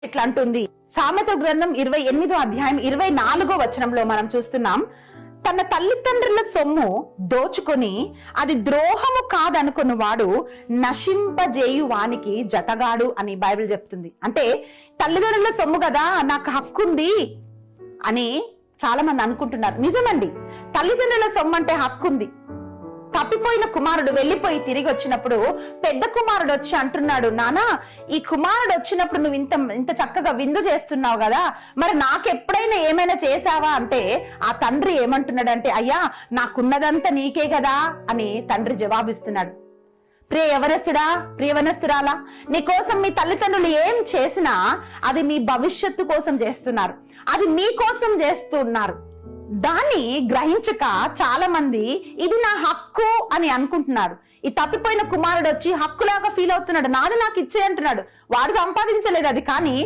ఇట్లా అంటుంది. సామెత గ్రంథం 28వ అధ్యాయం 24వ వచనంలో మనం చూస్తున్నాం, తన తల్లిదండ్రుల సొమ్ము దోచుకొని అది ద్రోహము కాదనుకున్న వాడు నశింపజేయు వానికి జతగాడు అని బైబిల్ చెప్తుంది. అంటే తల్లిదండ్రుల సొమ్ము కదా, నాకు హక్కు ఉంది అని చాలా మంది అనుకుంటున్నారు. నిజమండి, తల్లిదండ్రుల సొమ్ము అంటే హక్కు ఉంది. తప్పిపోయిన కుమారుడు వెళ్ళిపోయి తిరిగి వచ్చినప్పుడు పెద్ద కుమారుడు వచ్చి అంటున్నాడు, నానా ఈ కుమారుడు వచ్చినప్పుడు నువ్వు ఇంత చక్కగా విందు చేస్తున్నావు కదా, మరి నాకెప్పుడైనా ఏమైనా చేసావా అంటే ఆ తండ్రి ఏమంటున్నాడంటే, అయ్యా నాకున్నదంతా నీకే కదా అని తండ్రి జవాబిస్తున్నాడు. ప్రియ యవనస్తుడా, ప్రియ యవనస్తురాలా, నీ కోసం మీ తల్లిదండ్రులు ఏం చేసినా అది మీ భవిష్యత్తు కోసం చేస్తున్నారు, అది మీ కోసం చేస్తున్నారు. దాన్ని గ్రహించక చాలా మంది ఇది నా హక్కు అని అనుకుంటున్నారు. ఈ తప్పిపోయిన కుమారుడు వచ్చి హక్కులాగా ఫీల్ అవుతున్నాడు, నాది నాకు ఇచ్చే అంటున్నాడు. వాడు సంపాదించలేదు అది, కానీ